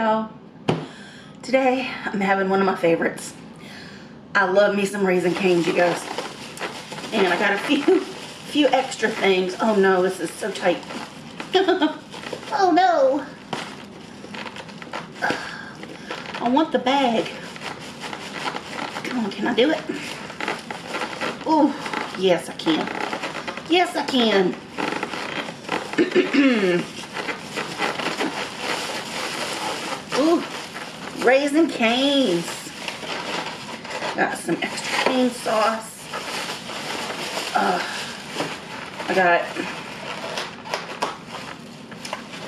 y'all. Today I'm having one of my favorites. I love me some Raising Cane's, you guys. And I got a few extra things. Oh no, this is so tight. Oh no. I want the bag. Come on, can I do it? Oh, yes I can. Yes I can. Ooh, Raising Cane's. Got some extra cane sauce. I got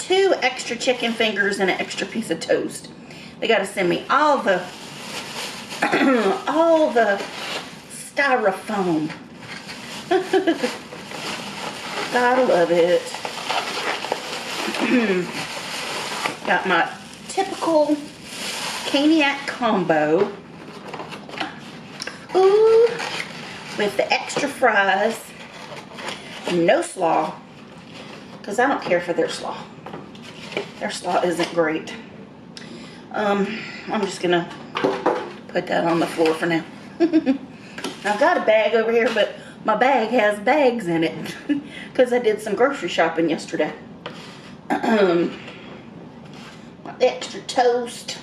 2 extra chicken fingers and an extra piece of toast. They got to send me all the styrofoam. Gotta love it. Got my typical caniac combo. Ooh, with the extra fries. No slaw, because I don't care for their slaw. Their slaw isn't great. I'm just gonna put that on the floor for now. I've got a bag over here, but my bag has bags in it because I did some grocery shopping yesterday. My extra toast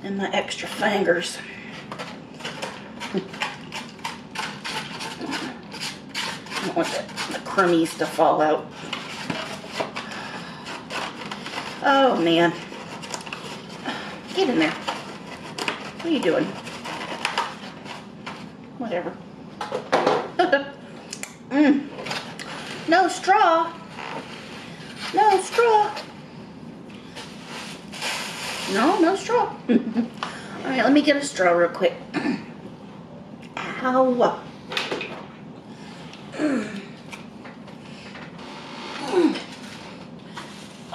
and my extra fingers. I don't want the crummies to fall out. Oh man. Get in there. What are you doing? Whatever. No straw. No straw. No straw. Alright, let me get a straw real quick. Ow.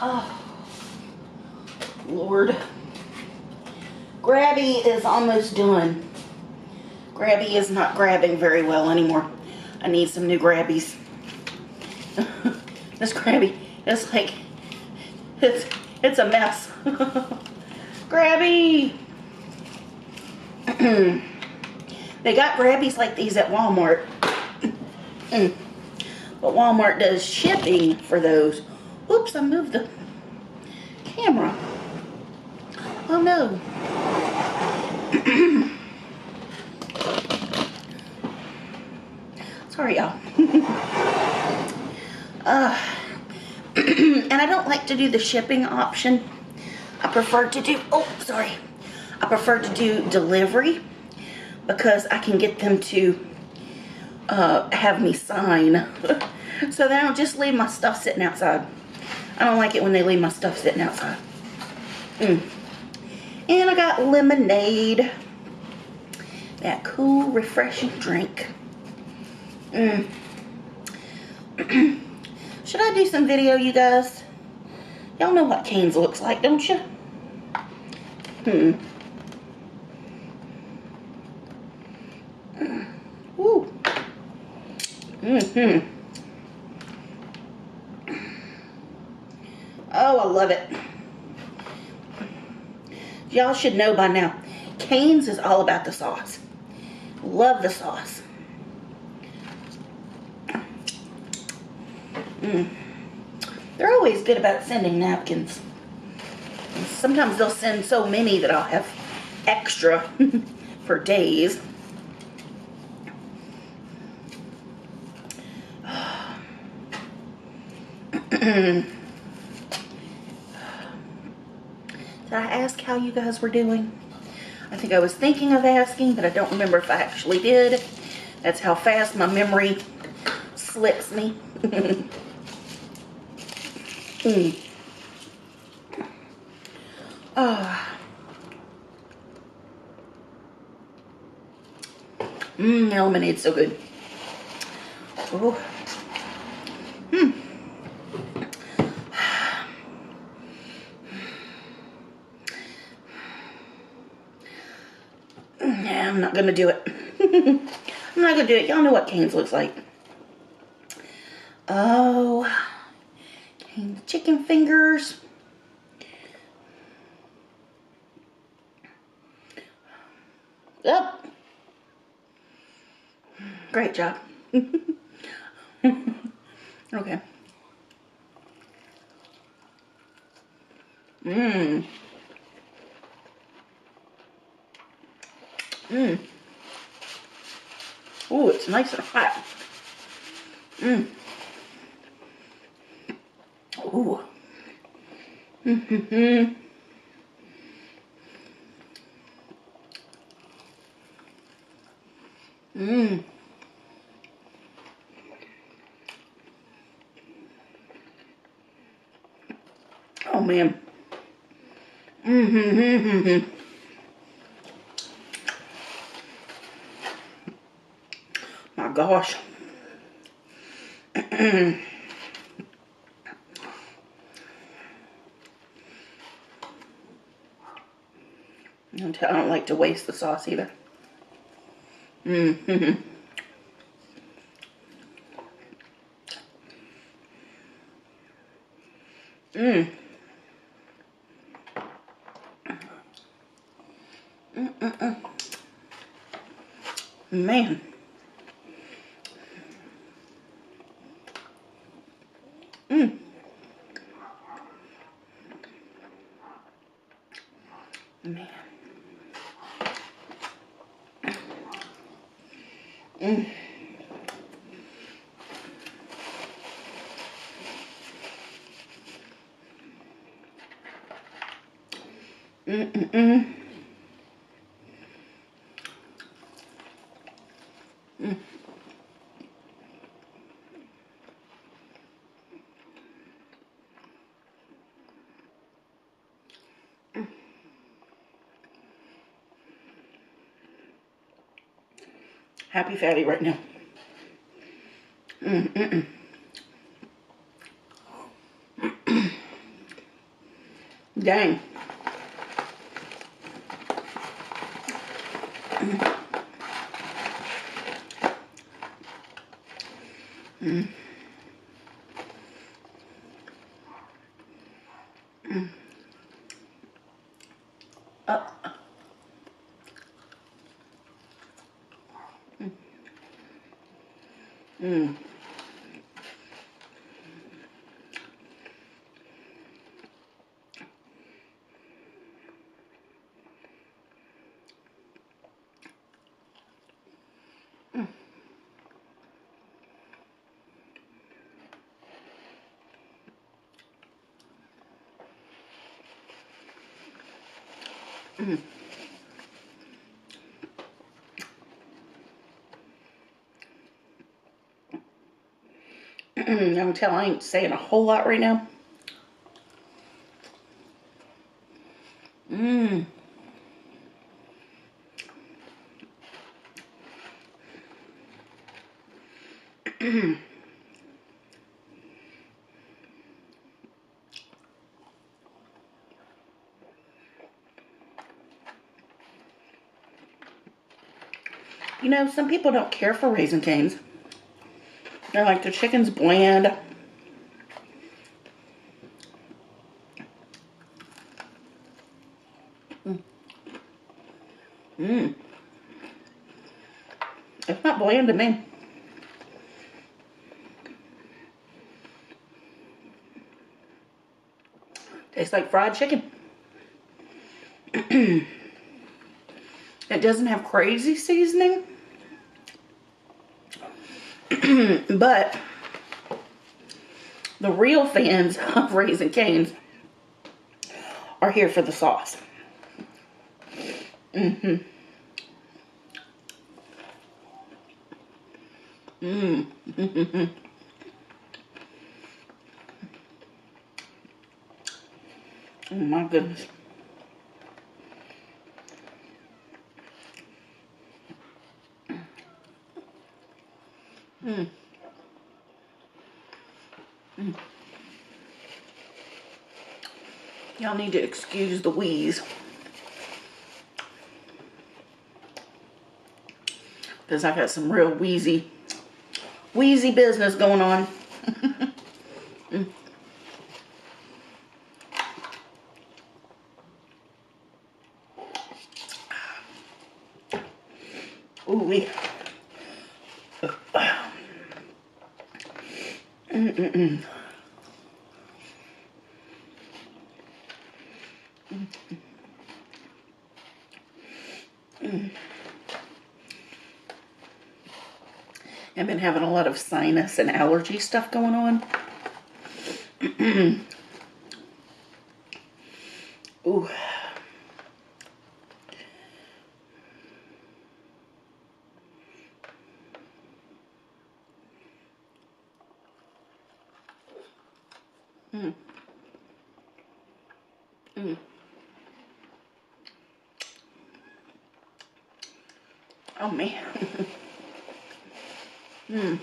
Oh, Lord. Grabby is almost done. Grabby is not grabbing very well anymore. I need some new Grabbies. This Grabby is like, it's a mess. Grabby! They got Grabbies like these at Walmart. But Walmart does shipping for those. Oops, I moved the camera. Oh no. Sorry, y'all. And I don't like to do the shipping option. I prefer to do, I prefer to do delivery because I can get them to have me sign. So they don't just leave my stuff sitting outside. I don't like it when they leave my stuff sitting outside. And I got lemonade. That cool, refreshing drink. Should I do some video, you guys? Y'all know what Cane's looks like, don't you? Woo. Oh, I love it. Y'all should know by now, Cane's is all about the sauce. Love the sauce. They're always good about sending napkins. And sometimes they'll send so many that I'll have extra for days. Did I ask how you guys were doing? I think I was thinking of asking, but I don't remember if I actually did. That's how fast my memory slips me. The lemonade's so good. Oh. Yeah, I'm not gonna do it. I'm not gonna do it. Y'all know what Cane's looks like. Oh, Cane's chicken fingers. Yep. Great job. Okay. Mmm. Mmm. Ooh, it's nice and hot. Mmm. Ooh. Mm-hmm. Mmm. Oh man. Mm-hmm. My gosh. I don't like to waste the sauce either. Mm-hmm. Mmm. Man. Mmm. Man. Mmm. Mm-mm-mm. Mm. Happy fatty right now. Mm-mm-mm. Dang. Mm. Mm. Uh. Mm. Mm. I can tell I ain't saying a whole lot right now. Mmm. You know, some people don't care for Raisin Canes. They're like, the chicken's bland. Mmm. It's not bland to me. Tastes like fried chicken. It doesn't have crazy seasoning. But the real fans of Raisin Canes are here for the sauce. Mm-hmm. Mmm. Mm-hmm. Oh my goodness. Mm. Mm. Y'all need to excuse the wheeze, because I got some real wheezy business going on. Mm. Mm-mm-mm. I've been having a lot of sinus and allergy stuff going on. Ooh. Mm. Mm. Oh man. Mm.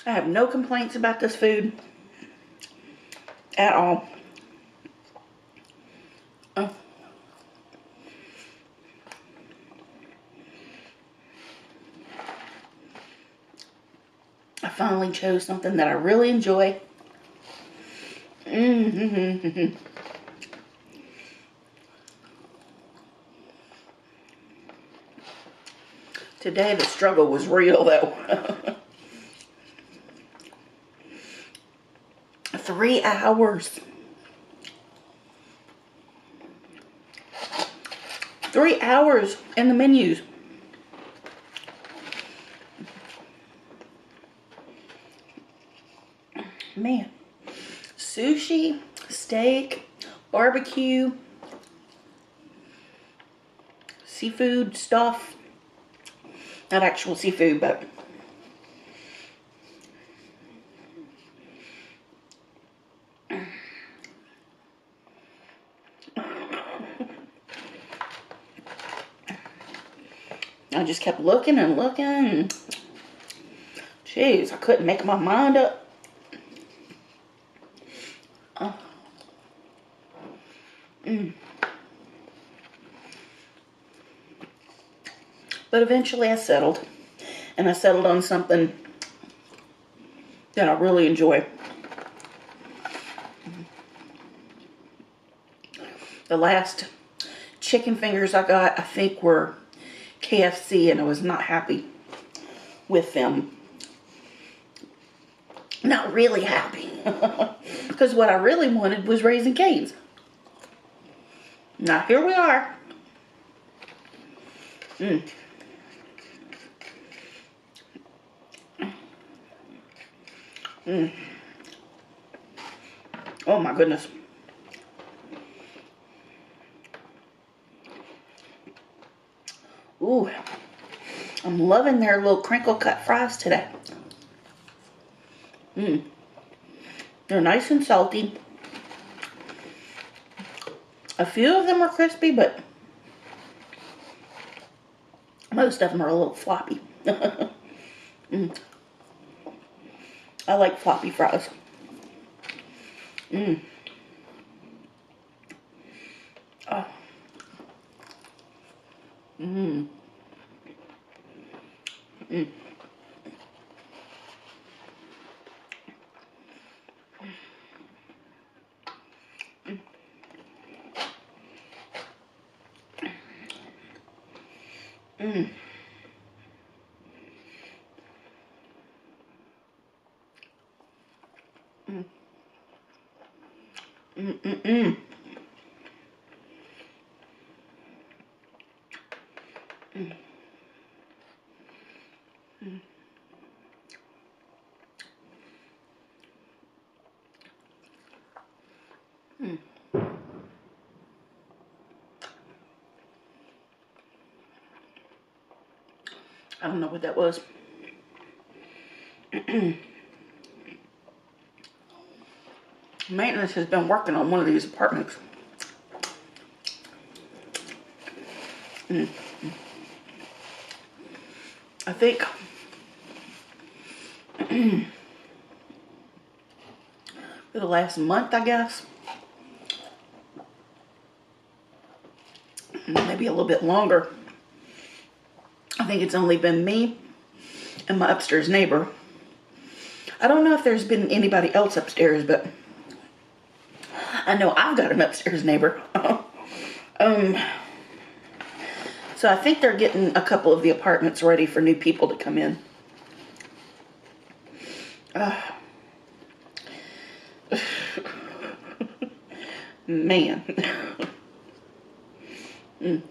I have no complaints about this food at all. Oh. I finally chose something that I really enjoy. Mm-hmm. Today the struggle was real though. 3 hours. 3 hours in the menus. Man. Sushi, steak, barbecue, seafood stuff. Not actual seafood, but I just kept looking and looking. Jeez, I couldn't make my mind up. But eventually I settled. And I settled on something that I really enjoy. The last chicken fingers I got, I think, were KFC, and I was not happy with them. Not really happy. Because what I really wanted was Raising Cane's. Now here we are. Mm. Mm. Oh my goodness. Ooh. I'm loving their little crinkle cut fries today. Mm. They're nice and salty. A few of them are crispy, but most of them are a little floppy. Mm. I like floppy fries. Mm. Oh. Mm. Mm. Mm. Mm. Mm. Mm. Mm. Mm. Mm. Mm. I don't know what that was. Maintenance has been working on one of these apartments. Mm. I think for the last month, I guess. Maybe a little bit longer. I think it's only been me and my upstairs neighbor. I don't know if there's been anybody else upstairs, but I know I've got an upstairs neighbor. So I think they're getting a couple of the apartments ready for new people to come in. Man. mm.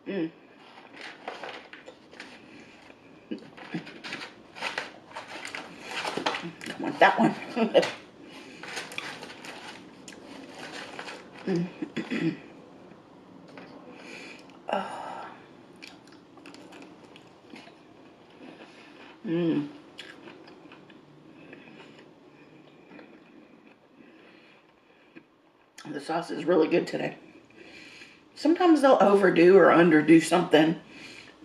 Mm. I want that one. mm. Oh. Mm. The sauce is really good today. Sometimes they'll overdo or underdo something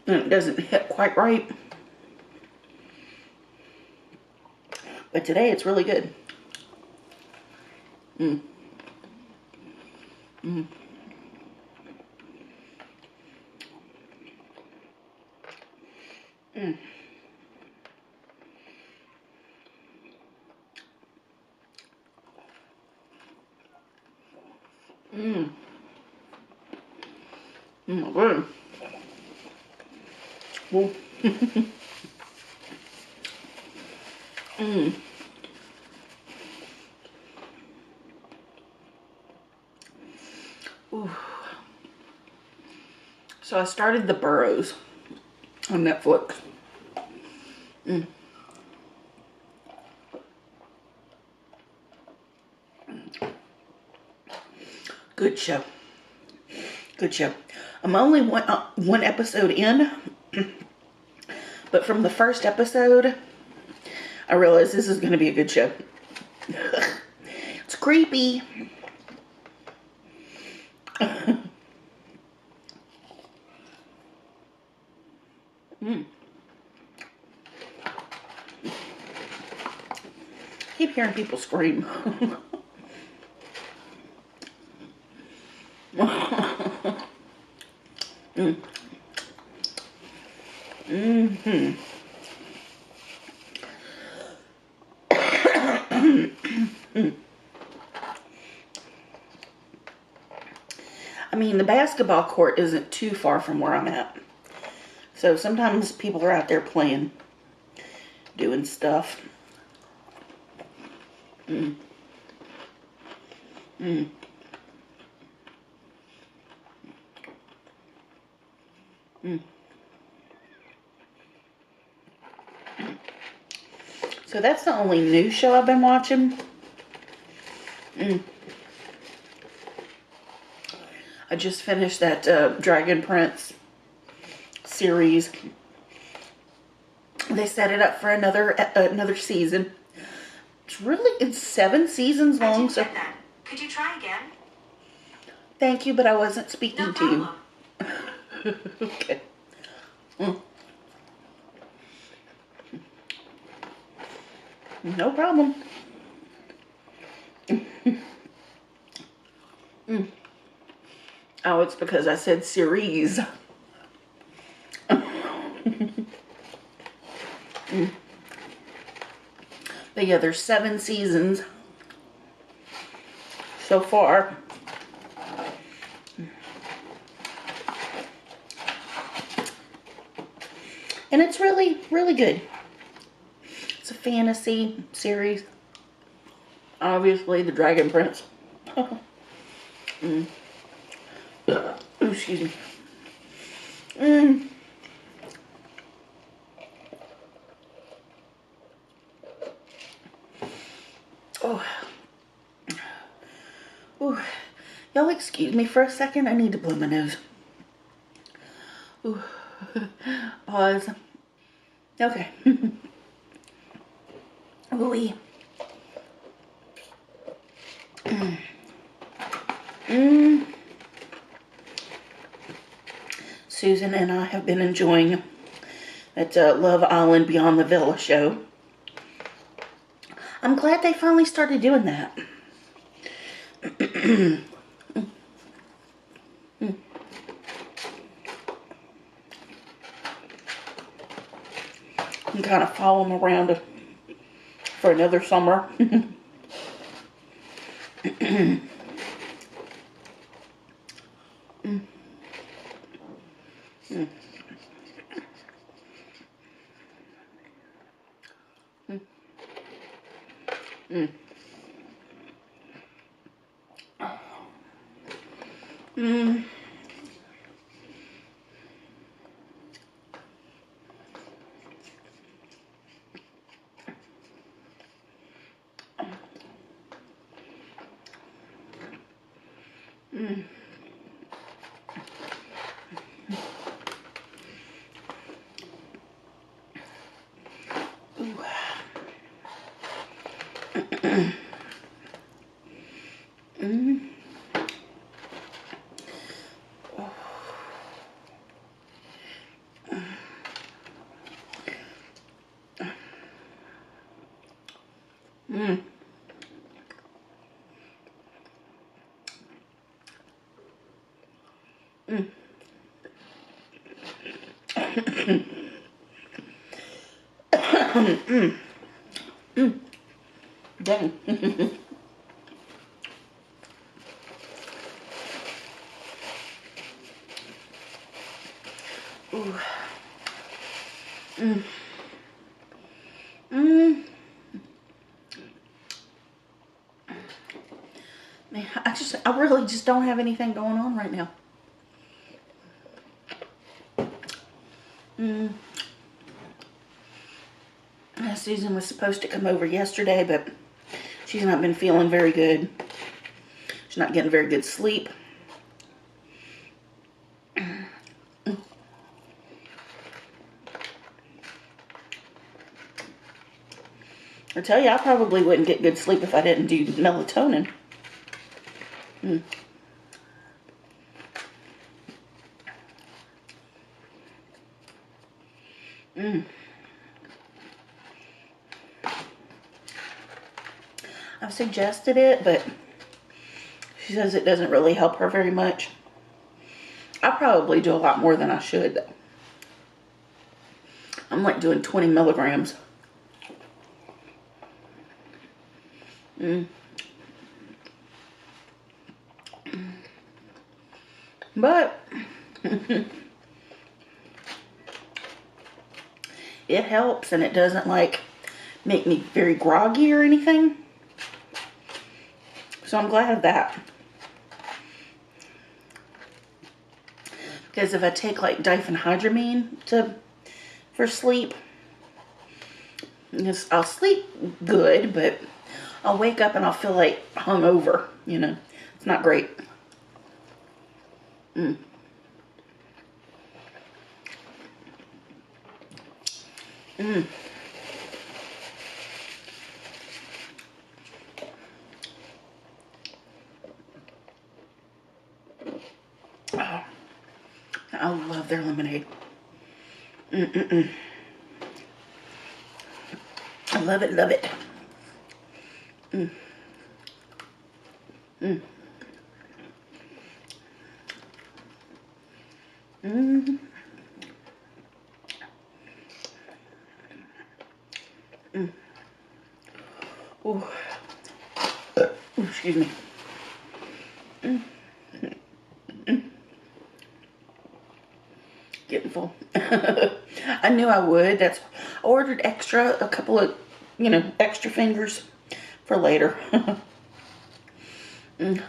and it doesn't hit quite right. But today it's really good. Mm. Mm. Mm. Mm. Mm. Good. Well. mm. Ooh. So I started The Burrows on Netflix. Mm. Good show. Good show. I'm only one episode in, but from the first episode, I realized this is going to be a good show. It's creepy. mm. Keep hearing people scream. mm. Mm-hmm. I mean, the basketball court isn't too far from where I'm at. So sometimes people are out there playing, doing stuff. Mm. Mm. Mm. So that's the only new show I've been watching. Mm. I just finished that Dragon Prince series. They set it up for another season. It's 7 seasons long. I didn't get that. Could you try again? Thank you, but I wasn't speaking to you. Okay. Mm. No problem. mm. Oh, it's because I said series. mm. But yeah, there's 7 seasons so far. And it's really, really good. It's a fantasy series. Obviously, the Dragon Prince. mm. Ooh, excuse me. Mm. Oh. Ooh. Y'all excuse me for a second. I need to blow my nose. Ooh. Pause. Okay. Ooh-wee. Mm. Mm. Susan and I have been enjoying that Love Island Beyond the Villa show. I'm glad they finally started doing that. And kind of follow them around for another summer. mm. Mm. Mm. Mm. Mm. Ooh. Mm. Mm. Mm. Mm. Mm. Dang. Ooh. Mm. Mm. Man, I really just don't have anything going on right now. Mm. Susan was supposed to come over yesterday, but she's not been feeling very good. She's not getting very good sleep. I tell you, I probably wouldn't get good sleep if I didn't do melatonin. Mm. Mm. I've suggested it, but she says it doesn't really help her very much. I probably do a lot more than I should, though. I'm like doing 20 milligrams. Mm. But it helps, and it doesn't like make me very groggy or anything. So I'm glad of that. Because if I take like diphenhydramine for sleep, I'll sleep good, but I'll wake up and I'll feel like hungover, you know. It's not great. Mm. Mm. Oh, I love their lemonade. Mm-mm-mm. I love it, love it. Mm. Mm. Mm. Mm. Ooh. Ooh, excuse me. Mm. Getting full. I knew I would. I ordered a couple of, extra fingers for later. Mm.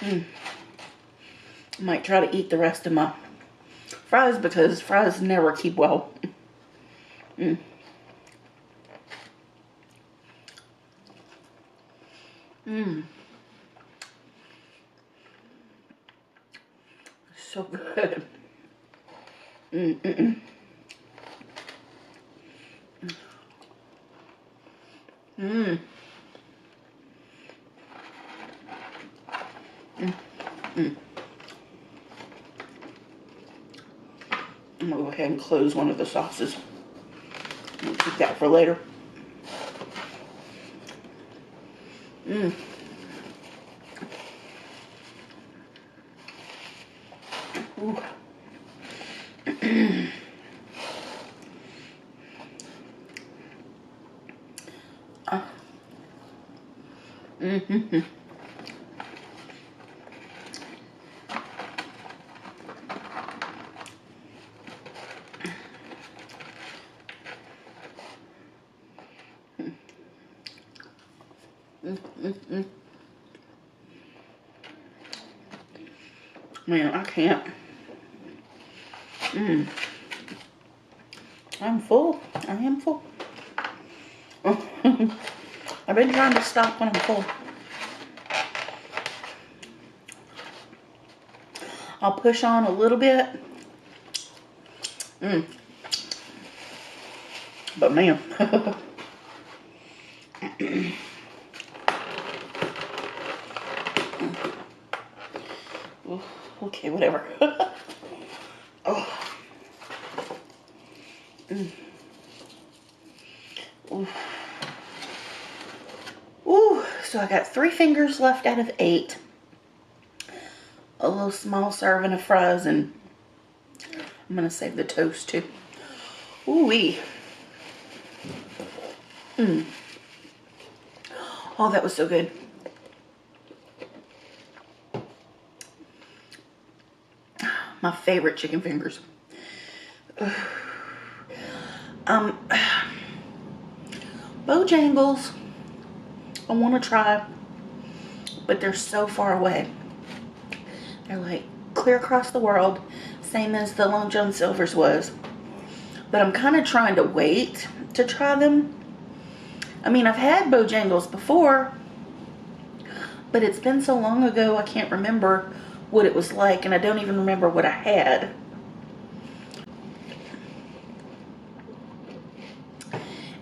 Mm. Might try to eat the rest of my fries because fries never keep well. Mm. Mm. So good. Mm-mm-mm. Mm. Mm. Mm. I'm gonna go ahead and close one of the sauces. We'll keep that for later. Mm. Ooh. Mm-hmm. Man, I can't. I'm full. I am full. I've been trying to stop when I'm full. I'll push on a little bit. But man. Okay, whatever. Oh. Ooh, so I got 3 fingers left out of 8. A little small serving of fries, and I'm gonna save the toast too. Ooh-wee. Oh, that was so good. My favorite chicken fingers. Bojangles, I want to try, but they're so far away. They're like clear across the world, same as the Long John Silver's was. But I'm kind of trying to wait to try them. I mean, I've had Bojangles before, but it's been so long ago I can't remember what it was like, and I don't even remember what I had.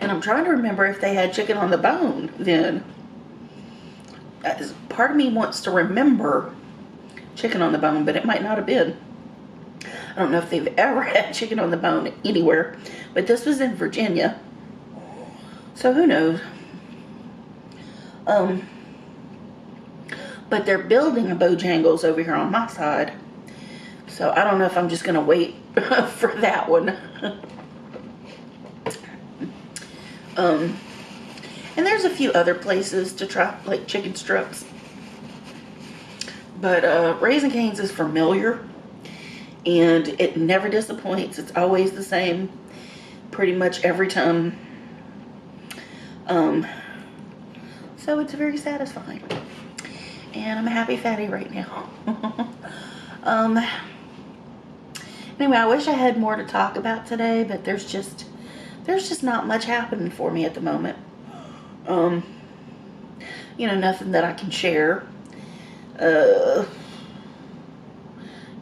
And I'm trying to remember if they had chicken on the bone then. Part of me wants to remember chicken on the bone, but it might not have been. I don't know if they've ever had chicken on the bone anywhere, but this was in Virginia, so who knows. But they're building a Bojangles over here on my side, so I don't know if I'm just gonna wait for that one. And there's a few other places to try, like chicken strips, but Raising Cane's is familiar, and it never disappoints. It's always the same, pretty much every time. So it's very satisfying, and I'm a happy fatty right now. Anyway, I wish I had more to talk about today, but there's just not much happening for me at the moment. You know, nothing that I can share.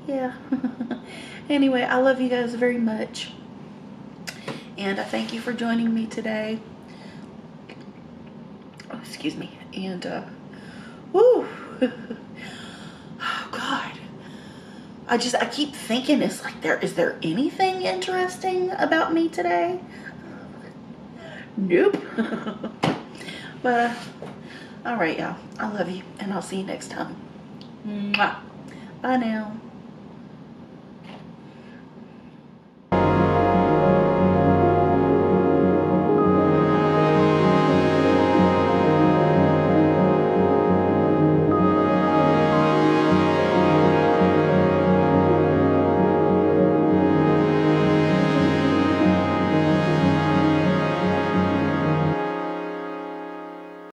Yeah. Anyway, I love you guys very much, and I thank you for joining me today. Oh, excuse me. And woo. Oh God. I keep thinking, is there anything interesting about me today? Nope. But all right, y'all. I love you, and I'll see you next time. Mwah. Bye now.